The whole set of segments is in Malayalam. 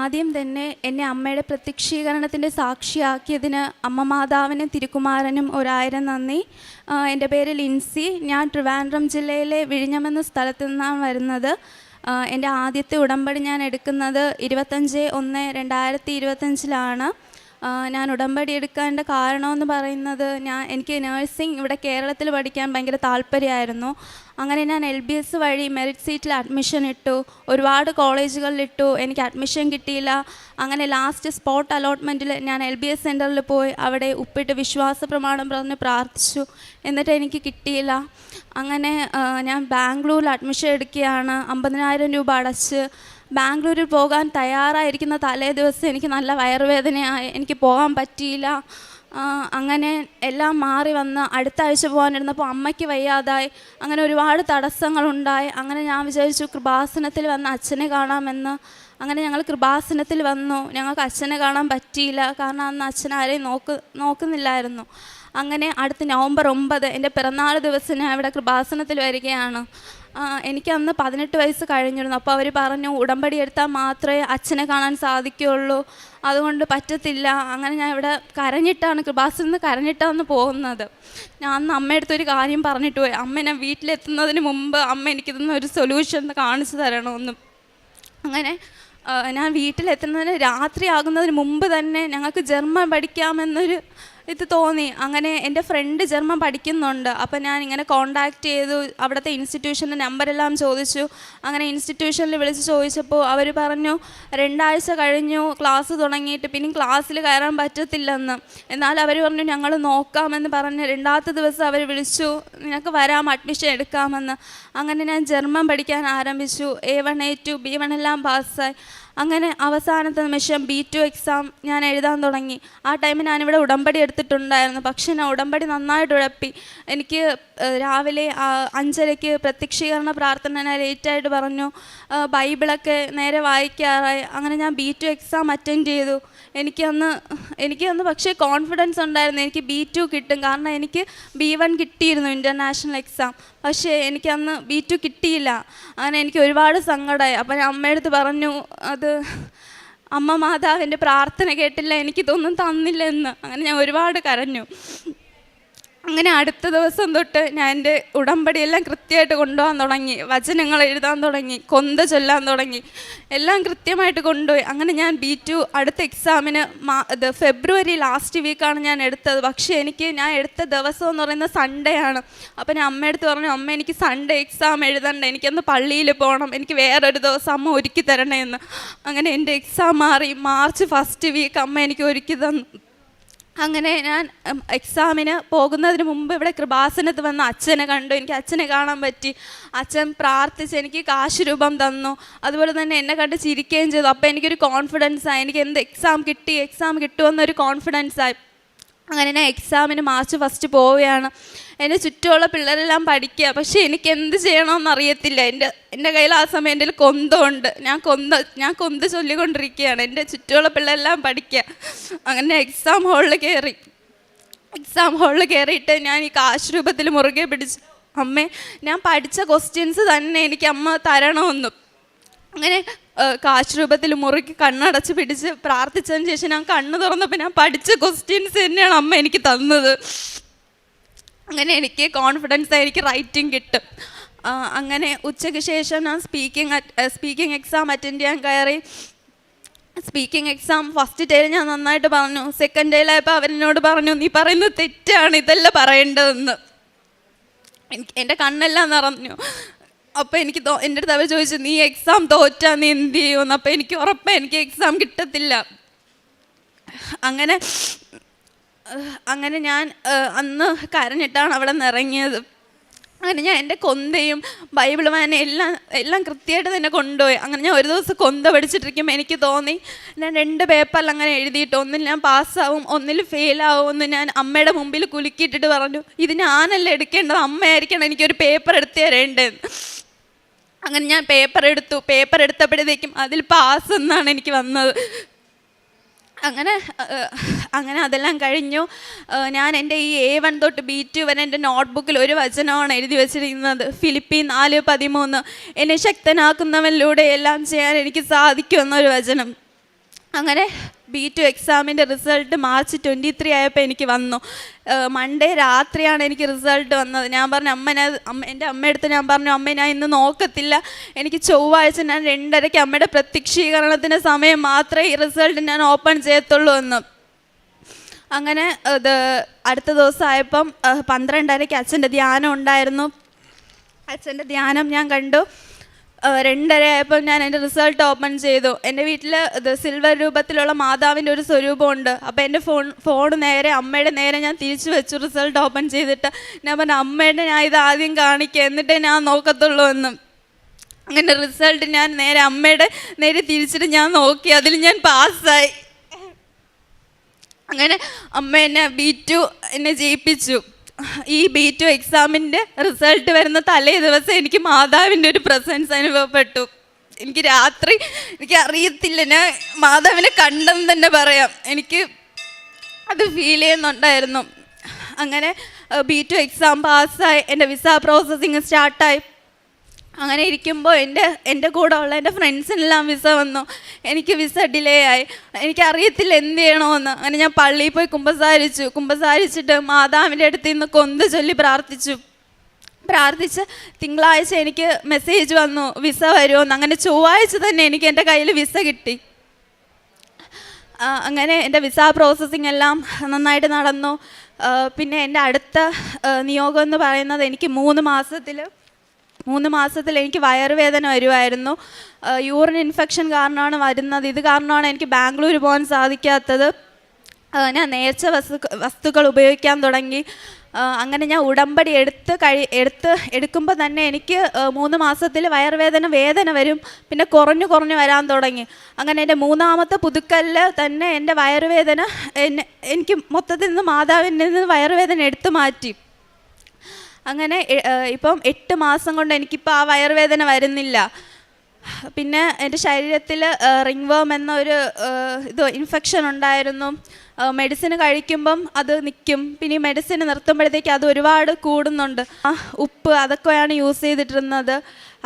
ആദ്യം തന്നെ എന്നെ അമ്മയുടെ പ്രത്യക്ഷീകരണത്തിൻ്റെ സാക്ഷിയാക്കിയതിന് അമ്മ മാതാവിനും തിരുക്കുമാരനും 1000 നന്ദി. എൻ്റെ പേര് ലിൻസി. ഞാൻ ട്രിവാൻഡ്രം ജില്ലയിലെ വിഴിഞ്ഞമെന്ന സ്ഥലത്തു നിന്നാണ് വരുന്നത്. എൻ്റെ ആദ്യത്തെ ഉടമ്പടി ഞാൻ എടുക്കുന്നത് 25/1/2025 ഞാൻ ഉടമ്പടി എടുക്കേണ്ട കാരണമെന്ന് പറയുന്നത് എനിക്ക് നേഴ്സിംഗ് ഇവിടെ കേരളത്തിൽ പഠിക്കാൻ ഭയങ്കര താല്പര്യമായിരുന്നു. അങ്ങനെ ഞാൻ LBS വഴി മെറിറ്റ് സീറ്റിൽ അഡ്മിഷൻ ഇട്ടു. ഒരുപാട് കോളേജുകളിലിട്ടു. എനിക്ക് അഡ്മിഷൻ കിട്ടിയില്ല. അങ്ങനെ ലാസ്റ്റ് സ്പോട്ട് അലോട്ട്മെൻറ്റിൽ ഞാൻ LBS സെൻറ്ററിൽ പോയി അവിടെ ഉപ്പിട്ട് വിശ്വാസ പ്രമാണം പറഞ്ഞ് പ്രാർത്ഥിച്ചു. എന്നിട്ട് എനിക്ക് കിട്ടിയില്ല. അങ്ങനെ ഞാൻ ബാംഗ്ലൂരിൽ അഡ്മിഷൻ എടുക്കുകയാണ്. 50,000 രൂപ അടച്ച് ബാംഗ്ലൂരിൽ പോകാൻ തയ്യാറായിരിക്കുന്ന തലേ ദിവസം എനിക്ക് നല്ല വയറുവേദനയായി. എനിക്ക് പോകാൻ പറ്റിയില്ല. അങ്ങനെ എല്ലാം മാറി വന്ന് അടുത്ത ആഴ്ച പോകാനിരുന്നപ്പോൾ അമ്മയ്ക്ക് വയ്യാതായി. അങ്ങനെ ഒരുപാട് തടസ്സങ്ങളുണ്ടായി. അങ്ങനെ ഞാൻ വിചാരിച്ചു കൃപാസനത്തിൽ വന്ന് അച്ഛനെ കാണാമെന്ന്. അങ്ങനെ ഞങ്ങൾ കൃപാസനത്തിൽ വന്നു. ഞങ്ങൾക്ക് അച്ഛനെ കാണാൻ പറ്റിയില്ല. കാരണം അന്ന് അച്ഛൻ ആരെയും നോക്കുന്നില്ലായിരുന്നു. അങ്ങനെ അടുത്ത നവംബർ 9 എൻ്റെ പിറന്നാൾ ദിവസം ഞാൻ ഇവിടെ കൃപാസനത്തിൽ വരികയാണ്. എനിക്കന്ന് 18 വയസ്സ് കഴിഞ്ഞിരുന്നു. അപ്പോൾ അവർ പറഞ്ഞു ഉടമ്പടി എടുത്താൽ മാത്രമേ അച്ഛനെ കാണാൻ സാധിക്കുകയുള്ളൂ, അതുകൊണ്ട് പറ്റത്തില്ല. അങ്ങനെ ഞാൻ ഇവിടെ കൃപാസനത്തിൽ നിന്ന് കരഞ്ഞിട്ടാണ് പോകുന്നത്. ഞാൻ അന്ന് അമ്മയടുത്തൊരു കാര്യം പറഞ്ഞിട്ട് പോയി. അമ്മ ഞാൻ വീട്ടിലെത്തുന്നതിന് മുമ്പ് അമ്മ എനിക്കിതൊന്ന് ഒരു സൊല്യൂഷൻ കാണിച്ചു തരണമെന്ന്. അങ്ങനെ ഞാൻ വീട്ടിലെത്തുന്നതിന് രാത്രി ആകുന്നതിന് മുമ്പ് തന്നെ ഞങ്ങൾക്ക് ജർമ്മൻ പഠിക്കാമെന്നൊരു ഇത് തോന്നി. അങ്ങനെ എൻ്റെ ഫ്രണ്ട് ജർമ്മൻ പഠിക്കുന്നുണ്ട്. അപ്പോൾ ഞാൻ ഇങ്ങനെ കോണ്ടാക്റ്റ് ചെയ്തു. അവിടുത്തെ ഇൻസ്റ്റിറ്റ്യൂഷൻ്റെ നമ്പറെല്ലാം ചോദിച്ചു. അങ്ങനെ ഇൻസ്റ്റിറ്റ്യൂഷനിൽ വിളിച്ച് ചോദിച്ചപ്പോൾ അവർ പറഞ്ഞു 2 ആഴ്ച കഴിഞ്ഞു ക്ലാസ് തുടങ്ങിയിട്ട്, പിന്നെയും ക്ലാസ്സിൽ കയറാൻ പറ്റത്തില്ലെന്ന്. എന്നാൽ അവർ പറഞ്ഞു ഞങ്ങൾ നോക്കാമെന്ന് പറഞ്ഞ് 2ാമത്തെ ദിവസം അവർ വിളിച്ചു, നിനക്ക് വരാം, അഡ്മിഷൻ എടുക്കാമെന്ന്. അങ്ങനെ ഞാൻ ജർമ്മൻ പഠിക്കാൻ ആരംഭിച്ചു. A1 A2 B1 എല്ലാം പാസ്സായി. അങ്ങനെ അവസാനത്തെ നിമിഷം B2 എക്സാം ഞാൻ എഴുതാൻ തുടങ്ങി. ആ ടൈമിൽ ഞാനിവിടെ ഉടമ്പടി എടുത്തിട്ടുണ്ടായിരുന്നു. പക്ഷേ ഞാൻ ഉടമ്പടി നന്നായിട്ട് ഉഴപ്പി. എനിക്ക് രാവിലെ 5:30 പ്രത്യക്ഷീകരണ പ്രാർത്ഥന ഞാൻ ലേറ്റായിട്ട് പറഞ്ഞു. ബൈബിളൊക്കെ നേരെ വായിക്കാറായി. അങ്ങനെ ഞാൻ B2 എക്സാം അറ്റൻഡ് ചെയ്തു. എനിക്കന്ന് പക്ഷേ കോൺഫിഡൻസ് ഉണ്ടായിരുന്നു എനിക്ക് B2 കിട്ടും. കാരണം എനിക്ക് B1 കിട്ടിയിരുന്നു ഇൻ്റർനാഷണൽ എക്സാം. പക്ഷേ എനിക്കന്ന് B2 കിട്ടിയില്ല. അങ്ങനെ എനിക്ക് ഒരുപാട് സങ്കടമായി. അപ്പോൾ ഞാൻ അമ്മയടുത്ത് പറഞ്ഞു, അത് അമ്മ മാതാവിൻ്റെ പ്രാർത്ഥന കേട്ടില്ല, എനിക്കിതൊന്നും തന്നില്ലെന്ന്. അങ്ങനെ ഞാൻ ഒരുപാട് കരഞ്ഞു. അങ്ങനെ അടുത്ത ദിവസം തൊട്ട് ഞാൻ എൻ്റെ ഉടമ്പടിയെല്ലാം കൃത്യമായിട്ട് കൊണ്ടുപോകാൻ തുടങ്ങി. വചനങ്ങൾ എഴുതാൻ തുടങ്ങി, കൊന്ത ചൊല്ലാൻ തുടങ്ങി, എല്ലാം കൃത്യമായിട്ട് കൊണ്ടുപോയി. അങ്ങനെ ഞാൻ B2 അടുത്ത എക്സാമിന് ഫെബ്രുവരി ലാസ്റ്റ് വീക്കാണ് ഞാൻ എടുത്തത്. പക്ഷേ ഞാൻ എടുത്ത ദിവസം എന്ന് പറയുന്നത് സൺഡേ ആണ്. അപ്പോൾ ഞാൻ അമ്മയടുത്ത് പറഞ്ഞു, അമ്മ എനിക്ക് സൺഡേ എക്സാം എഴുതണ്ട, എനിക്കൊന്ന് പള്ളിയിൽ പോകണം, എനിക്ക് വേറൊരു ദിവസം അമ്മ ഒരുക്കി തരണേ എന്ന്. അങ്ങനെ എൻ്റെ എക്സാം മാറി. മാർച്ച് ഫസ്റ്റ് വീക്ക് അമ്മ എനിക്ക് ഒരുക്കി തന്നു. അങ്ങനെ ഞാൻ എക്സാമിന് പോകുന്നതിന് മുമ്പ് ഇവിടെ കൃപാസനത്ത് വന്ന് അച്ഛനെ കണ്ടു. എനിക്ക് അച്ഛനെ കാണാൻ പറ്റി. അച്ഛൻ പ്രാർത്ഥിച്ച് എനിക്ക് കാശ് രൂപം തന്നു. അതുപോലെ തന്നെ എന്നെ കണ്ട് ചിരിക്കുകയും ചെയ്തു. അപ്പോൾ എനിക്കൊരു കോൺഫിഡൻസായി. എനിക്ക് എക്സാം കിട്ടുമെന്നൊരു കോൺഫിഡൻസായി. അങ്ങനെ ഞാൻ എക്സാമിന് മാർച്ച് ഫസ്റ്റ് പോവുകയാണ്. എൻ്റെ ചുറ്റുമുള്ള പിള്ളേരെല്ലാം പഠിക്കുക. പക്ഷേ എനിക്ക് എന്ത് ചെയ്യണമെന്ന് അറിയത്തില്ല. എൻ്റെ കയ്യിൽ ആ സമയം എൻ്റെ കൊന്തമുണ്ട്. ഞാൻ കൊന്ത ചൊല്ലിക്കൊണ്ടിരിക്കുകയാണ്. എൻ്റെ ചുറ്റുമുള്ള പിള്ളേരെല്ലാം പഠിക്കുക. അങ്ങനെ എക്സാം ഹാളിൽ കയറിയിട്ട് ഞാൻ ഈ കാശ് രൂപത്തിൽ മുറുകെ പിടിച്ചു, അമ്മേ ഞാൻ പഠിച്ച ക്വസ്റ്റ്യൻസ് തന്നെ എനിക്ക് അമ്മ തരണമെന്നും. അങ്ങനെ കാശ് രൂപത്തിൽ മുറുക്കി കണ്ണടച്ച് പിടിച്ച് പ്രാർത്ഥിച്ചതിന് ശേഷം ഞാൻ കണ്ണ് തുറന്നപ്പോൾ ഞാൻ പഠിച്ച ക്വസ്റ്റ്യൻസ് തന്നെയാണ് അമ്മ എനിക്ക് തന്നത്. അങ്ങനെ എനിക്ക് കോൺഫിഡൻസ് ആയി, എനിക്ക് റൈറ്റിംഗ് കിട്ടും. അങ്ങനെ ഉച്ചയ്ക്ക് ശേഷം ഞാൻ സ്പീക്കിംഗ് എക്സാം അറ്റൻഡ് ചെയ്യാൻ കയറി. സ്പീക്കിംഗ് എക്സാം ഫസ്റ്റ് ഡേയിൽ ഞാൻ നന്നായിട്ട് പറഞ്ഞു. സെക്കൻഡ് ഡേയിലായപ്പോൾ അവരെന്നോട് പറഞ്ഞു, നീ പറയുന്നത് തെറ്റാണ്, ഇതല്ല പറയേണ്ടതെന്ന്. എൻ്റെ കണ്ണെല്ലാം നിറഞ്ഞു. അപ്പോൾ എൻ്റെ അടുത്ത് അവർ ചോദിച്ചു, നീ എക്സാം തോറ്റാ നീ എന്ത് ചെയ്യുമെന്ന്. അപ്പോൾ എനിക്ക് ഉറപ്പാണ് എനിക്ക് എക്സാം കിട്ടത്തില്ല. അങ്ങനെ ഞാൻ അന്ന് കരഞ്ഞിട്ടാണ് അവിടെ നിന്ന് ഇറങ്ങിയത്. അങ്ങനെ ഞാൻ എൻ്റെ കൊന്തയും ബൈബിൾ വായന എല്ലാം കൃത്യമായിട്ട് തന്നെ കൊണ്ടുപോയി. അങ്ങനെ ഞാൻ ഒരു ദിവസം കൊന്ത പഠിച്ചിട്ടിരിക്കുമ്പോൾ എനിക്ക് തോന്നി ഞാൻ 2 പേപ്പറിൽ അങ്ങനെ എഴുതിയിട്ട് ഒന്നിൽ ഞാൻ പാസ്സാവും, ഒന്നിൽ ഫെയിലാവും എന്ന് ഞാൻ അമ്മയുടെ മുമ്പിൽ കുലുക്കിയിട്ടിട്ട് പറഞ്ഞു, ഇത് ഞാനല്ല എടുക്കേണ്ടത്, അമ്മയായിരിക്കണം എനിക്കൊരു പേപ്പർ എടുത്ത് തരേണ്ടത്. അങ്ങനെ ഞാൻ പേപ്പർ എടുത്തപ്പോഴത്തേക്കും അതിൽ പാസ് എന്നാണ് എനിക്ക് വന്നത്. അങ്ങനെ അതെല്ലാം കഴിഞ്ഞു. ഞാൻ എൻ്റെ ഈ A1 തൊട്ട് B2 വരെ എൻ്റെ നോട്ട്ബുക്കിൽ ഒരു വചനമാണ് എഴുതി വെച്ചിരിക്കുന്നത്. ഫിലിപ്പിയർ 4:13 എന്നെ ശക്തനാക്കുന്നവനിലൂടെ എല്ലാം ചെയ്യാൻ എനിക്ക് സാധിക്കുമെന്നൊരു വചനം. അങ്ങനെ B2 എക്സാമിൻ്റെ റിസൾട്ട് മാർച്ച് 23 ആയപ്പോൾ എനിക്ക് വന്നു. മൺഡേ രാത്രിയാണ് എനിക്ക് റിസൾട്ട് വന്നത്. ഞാൻ പറഞ്ഞു എൻ്റെ അമ്മയടുത്ത് ഞാൻ പറഞ്ഞു, അമ്മ ഞാൻ ഇന്ന് നോക്കത്തില്ല, എനിക്ക് ചൊവ്വാഴ്ച ഞാൻ 2:30 അമ്മയുടെ പ്രത്യക്ഷീകരണത്തിൻ്റെ സമയം മാത്രമേ ഈ റിസൾട്ട് ഞാൻ ഓപ്പൺ ചെയ്യത്തുള്ളൂ എന്ന്. അങ്ങനെ അടുത്ത ദിവസമായപ്പം 12:30 അച്ഛൻ്റെ ധ്യാനം ഉണ്ടായിരുന്നു. അച്ഛൻ്റെ ധ്യാനം ഞാൻ കണ്ടു. 2:30 ആയപ്പോൾ ഞാൻ എൻ്റെ റിസൾട്ട് ഓപ്പൺ ചെയ്തു. എൻ്റെ വീട്ടിൽ സിൽവർ രൂപത്തിലുള്ള മാതാവിൻ്റെ ഒരു സ്വരൂപമുണ്ട്. അപ്പോൾ എൻ്റെ ഫോൺ നേരെ അമ്മയുടെ നേരെ ഞാൻ തിരിച്ചു വെച്ചു. റിസൾട്ട് ഓപ്പൺ ചെയ്തിട്ട് ഞാൻ പറഞ്ഞു, അമ്മയുടെ ഞാൻ ഇത് ആദ്യം കാണിക്കുക, എന്നിട്ടേ ഞാൻ നോക്കത്തുള്ളൂ എന്ന്. അങ്ങനെ റിസൾട്ട് ഞാൻ അമ്മയുടെ നേരെ തിരിച്ചിട്ട് ഞാൻ നോക്കി, അതിൽ ഞാൻ പാസ്സായി. അങ്ങനെ അമ്മ എന്നെ B2 എന്നെ ജയിപ്പിച്ചു. ഈ B2 എക്സാമിൻ്റെ റിസൾട്ട് വരുന്ന തലേ ദിവസം എനിക്ക് മാതാവിൻ്റെ ഒരു പ്രസൻസ് അനുഭവപ്പെട്ടു. എനിക്ക് രാത്രി അറിയത്തില്ല, ഞാൻ മാതാവിനെ കണ്ടെന്ന് തന്നെ പറയാം, എനിക്ക് അത് ഫീൽ ചെയ്യുന്നുണ്ടായിരുന്നു. അങ്ങനെ B2 എക്സാം പാസ്സായി, എൻ്റെ വിസ പ്രോസസ്സിങ് സ്റ്റാർട്ടായി. അങ്ങനെ ഇരിക്കുമ്പോൾ എൻ്റെ കൂടെ ഉള്ള എൻ്റെ ഫ്രണ്ട്സിനെല്ലാം വിസ വന്നു. എനിക്ക് വിസ ഡിലേ ആയി. എനിക്കറിയത്തില്ല എന്ത് ചെയ്യണമെന്ന്. അങ്ങനെ ഞാൻ പള്ളിയിൽ പോയി കുമ്പസാരിച്ചിട്ട് മാതാവിൻ്റെ അടുത്ത് നിന്ന് കൊന്ത് ചൊല്ലി പ്രാർത്ഥിച്ച് തിങ്കളാഴ്ച എനിക്ക് മെസ്സേജ് വന്നു വിസ വരുമെന്ന്. അങ്ങനെ ചൊവ്വാഴ്ച തന്നെ എനിക്ക് എൻ്റെ കയ്യിൽ വിസ കിട്ടി. അങ്ങനെ എൻ്റെ വിസ പ്രോസസ്സിങ് എല്ലാം നന്നായിട്ട് നടന്നു. പിന്നെ എൻ്റെ അടുത്ത നിയോഗം എന്ന് പറയുന്നത്, എനിക്ക് 3 മാസത്തിൽ എനിക്ക് വയറുവേദന വരുമായിരുന്നു. യൂറിൻ ഇൻഫെക്ഷൻ കാരണമാണ് വരുന്നത്. ഇത് കാരണമാണ് എനിക്ക് ബാംഗ്ലൂർ പോകാൻ സാധിക്കാത്തത്. ഞാൻ നേർച്ച വസ്തുക്കൾ ഉപയോഗിക്കാൻ തുടങ്ങി. അങ്ങനെ ഞാൻ ഉടമ്പടി എടുക്കുമ്പോൾ തന്നെ എനിക്ക് 3 മാസത്തിൽ വേദന വരും, പിന്നെ കുറഞ്ഞു വരാൻ തുടങ്ങി. അങ്ങനെ എൻ്റെ 3ാമത്തെ പുതുക്കലിൽ തന്നെ എൻ്റെ വയറുവേദന എനിക്ക് മൊത്തത്തിൽ നിന്ന് മാതാവിൻ്റെ നിന്ന് വയറുവേദന എടുത്തു മാറ്റി. അങ്ങനെ ഇപ്പം 8 മാസം കൊണ്ട് എനിക്കിപ്പോൾ ആ വയറുവേദന വരുന്നില്ല. പിന്നെ എൻ്റെ ശരീരത്തിൽ റിംഗ് വേം എന്നൊരു ഇൻഫെക്ഷൻ ഉണ്ടായിരുന്നു. മെഡിസിൻ കഴിക്കുമ്പം അത് നിൽക്കും, പിന്നെ ഈ മെഡിസിൻ നിർത്തുമ്പോഴത്തേക്ക് അത് ഒരുപാട് കൂടുന്നുണ്ട്. ഉപ്പ് അതൊക്കെയാണ് യൂസ് ചെയ്തിട്ടിരുന്നത്.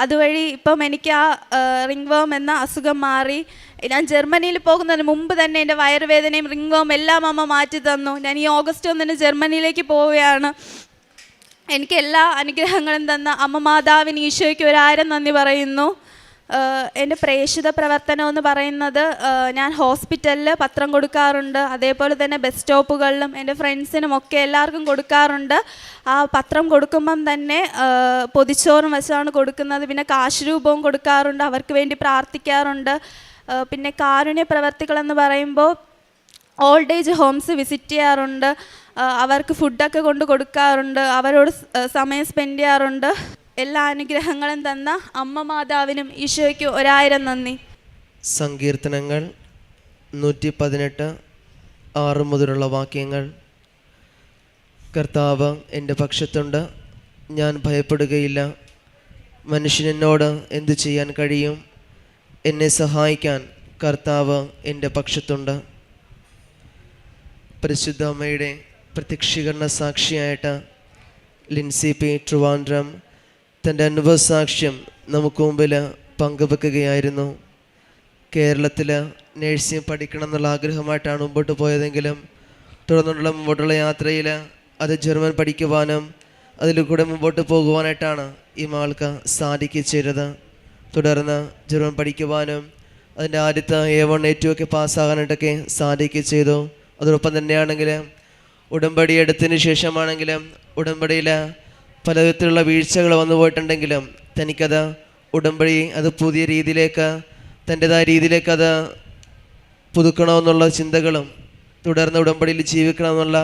അതുവഴി ഇപ്പം എനിക്ക് ആ റിംഗ് വേം എന്ന അസുഖം മാറി. ഞാൻ ജർമ്മനിയിൽ പോകുന്നതിന് മുമ്പ് തന്നെ എൻ്റെ വയറുവേദനയും റിംഗ് വേം എല്ലാം അമ്മ മാറ്റി തന്നു. ഞാൻ ഈ ഓഗസ്റ്റ് 1 ജർമ്മനിയിലേക്ക് പോവുകയാണ്. എനിക്ക് എല്ലാ അനുഗ്രഹങ്ങളും തന്ന അമ്മ മാതാവിന് ഈശോയ്ക്ക് 1000 നന്ദി പറയുന്നു. എൻ്റെ പ്രേക്ഷിത പ്രവർത്തനം എന്ന് പറയുന്നത്, ഞാൻ ഹോസ്പിറ്റലിൽ പത്രം കൊടുക്കാറുണ്ട്, അതേപോലെ തന്നെ ബസ് സ്റ്റോപ്പുകളിലും എൻ്റെ ഫ്രണ്ട്സിനും ഒക്കെ എല്ലാവർക്കും കൊടുക്കാറുണ്ട്. ആ പത്രം കൊടുക്കുമ്പം തന്നെ പൊതിച്ചോറും വെച്ചാണ് കൊടുക്കുന്നത്. പിന്നെ കാശ് രൂപവും കൊടുക്കാറുണ്ട്, അവർക്ക് വേണ്ടി പ്രാർത്ഥിക്കാറുണ്ട്. പിന്നെ കാരുണ്യ പ്രവർത്തികളെന്ന് പറയുമ്പോൾ ഓൾഡ് ഏജ് ഹോംസ് വിസിറ്റ് ചെയ്യാറുണ്ട്, അവർക്ക് ഫുഡൊക്കെ കൊണ്ട് കൊടുക്കാറുണ്ട്, അവരോട് സമയം സ്പെൻഡ് ചെയ്യാറുണ്ട്. എല്ലാ അനുഗ്രഹങ്ങളും തന്ന അമ്മ മാതാവിനും ഈശോയ്ക്ക് 1000 നന്ദി. സങ്കീർത്തനങ്ങൾ 118 6 മുതലുള്ള വാക്യങ്ങൾ. കർത്താവ് എൻ്റെ പക്ഷത്തുണ്ട്, ഞാൻ ഭയപ്പെടുകയില്ല. മനുഷ്യനോട് എന്തു ചെയ്യാൻ കഴിയും? എന്നെ സഹായിക്കാൻ കർത്താവ് എൻ്റെ പക്ഷത്തുണ്ട്. പരിശുദ്ധ അമ്മയുടെ പ്രത്യക്ഷീകരണ സാക്ഷിയായിട്ട് ലിൻസി പി ട്രിവാൻഡ്രം തൻ്റെ അനുഭവ സാക്ഷ്യം നമുക്ക് മുമ്പിൽ പങ്കുവെക്കുകയായിരുന്നു. കേരളത്തിൽ നേഴ്സിംഗ് പഠിക്കണം എന്നുള്ള ആഗ്രഹമായിട്ടാണ് മുമ്പോട്ട് പോയതെങ്കിലും തുടർന്നുള്ള മുമ്പോട്ടുള്ള യാത്രയിൽ അത് ജർമ്മൻ പഠിക്കുവാനും അതിലൂടെ മുമ്പോട്ട് പോകുവാനായിട്ടാണ് ഈ മകൾക്ക് സാധിച്ചത്. തുടർന്ന് ജർമ്മൻ പഠിക്കുവാനും അതിൻ്റെ ആദ്യത്തെ A1 A2 ഒക്കെ പാസ്സാകാനായിട്ടൊക്കെ സാധിച്ചു. അതോടൊപ്പം തന്നെയാണെങ്കിൽ ഉടമ്പടി എടുത്തതിന് ശേഷമാണെങ്കിലും ഉടമ്പടിയിൽ പലവിധത്തിലുള്ള വീഴ്ചകൾ വന്നു പോയിട്ടുണ്ടെങ്കിലും തനിക്കത് ഉടമ്പടി അത് പുതിയ രീതിയിലേക്ക് തൻ്റെതായ രീതിയിലേക്ക് അത് പുതുക്കണമെന്നുള്ള ചിന്തകളും തുടർന്ന് ഉടമ്പടിയിൽ ജീവിക്കണമെന്നുള്ള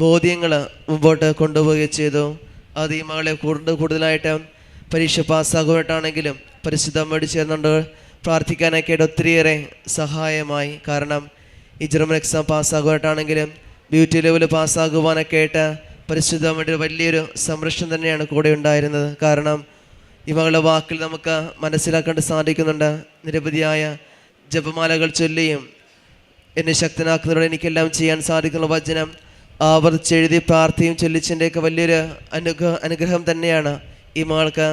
ബോധ്യങ്ങൾ മുമ്പോട്ട് കൊണ്ടുപോവുകയും ചെയ്തു. അത് ഈ മകളെ കൂടുതലായിട്ട് പരീക്ഷ പാസ്സാകുമായിട്ടാണെങ്കിലും പരിശുദ്ധ അമ്മയോട് ചേർന്നുകൊണ്ട് പ്രാർത്ഥിക്കാനൊക്കെ ഒത്തിരിയേറെ സഹായമായി. കാരണം ഈ ജർമ്മൻ എക്സാം പാസ്സാകുമായിട്ടാണെങ്കിലും ബ്യൂട്ടി ലെവൽ പാസ്സാകുവാനൊക്കെ ആയിട്ട് പരിശുദ്ധ അമ്മയുടെ വലിയൊരു സംരക്ഷണം തന്നെയാണ് കൂടെ ഉണ്ടായിരുന്നത്. കാരണം ഈ മകളുടെ വാക്കിൽ നമുക്ക് മനസ്സിലാക്കാൻ സാധിക്കുന്നുണ്ട്. നിരവധിയായ ജപമാലകൾ ചൊല്ലിയും എന്നെ ശക്തനാക്കുന്നതോടെ എനിക്കെല്ലാം ചെയ്യാൻ സാധിക്കുന്ന വചനം ആവർത്തിച്ചെഴുതി പ്രാർത്ഥിയും ചൊല്ലിച്ചതിൻ്റെയൊക്കെ വലിയൊരു അനുഗ്രഹം തന്നെയാണ് ഈ മകൾക്ക്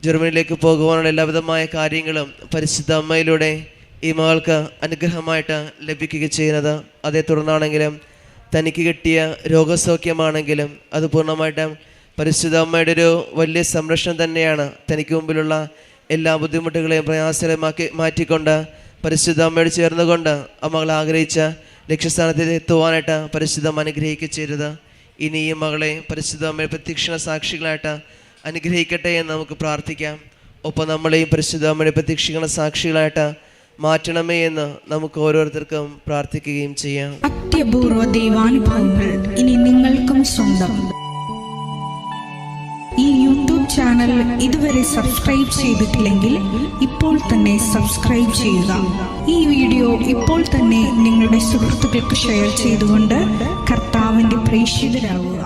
ജർമ്മനിയിലേക്ക് പോകുവാനുള്ള എല്ലാവിധമായ കാര്യങ്ങളും പരിശുദ്ധ അമ്മയിലൂടെ ഈ മകൾക്ക് അനുഗ്രഹമായിട്ട് ലഭിക്കുക ചെയ്യുന്നത്. അതേ തുടർന്നാണെങ്കിലും തനിക്ക് കിട്ടിയ രോഗസൗഖ്യമാണെങ്കിലും അത് പൂർണ്ണമായിട്ടും പരിശുദ്ധ അമ്മയുടെ ഒരു വലിയ സംരക്ഷണം തന്നെയാണ്. തനിക്ക് മുമ്പിലുള്ള എല്ലാ ബുദ്ധിമുട്ടുകളെയും പ്രയാസങ്ങളെയും മാറ്റിക്കൊണ്ട് പരിശുദ്ധ അമ്മയോട് ചേർന്നുകൊണ്ട് ആ മകൾ ആഗ്രഹിച്ച ലക്ഷ്യസ്ഥാനത്തിൽ എത്തുവാനായിട്ട് പരിശുദ്ധം അനുഗ്രഹിക്കുക ചെയ്തത്. ഇനി ഈ മകളെ പരിശുദ്ധ അമ്മയുടെ പ്രത്യക്ഷണ സാക്ഷികളായിട്ട് അനുഗ്രഹിക്കട്ടെ എന്ന് നമുക്ക് പ്രാർത്ഥിക്കാം. ഒപ്പം നമ്മളെയും പരിശുദ്ധ അമ്മയുടെ പ്രത്യക്ഷണ സാക്ഷികളായിട്ട് മാറ്റണമേ എന്ന് നമുക്ക് ഓരോരുത്തർക്കും പ്രാർത്ഥിക്കുകയും ചെയ്യാം. അത്യപൂർവ ദൈവാനുഭവങ്ങൾ ഇനി നിങ്ങൾക്കും സ്വന്തം. ഈ യൂട്യൂബ് ചാനൽ ഇതുവരെ സബ്സ്ക്രൈബ് ചെയ്തിട്ടില്ലെങ്കിൽ ഇപ്പോൾ തന്നെ സബ്സ്ക്രൈബ് ചെയ്യുക. ഈ വീഡിയോ ഇപ്പോൾ തന്നെ നിങ്ങളുടെ സുഹൃത്തുക്കൾക്ക് ഷെയർ ചെയ്തുകൊണ്ട് കർത്താവിൻ്റെ പ്രേക്ഷിതരാകുക.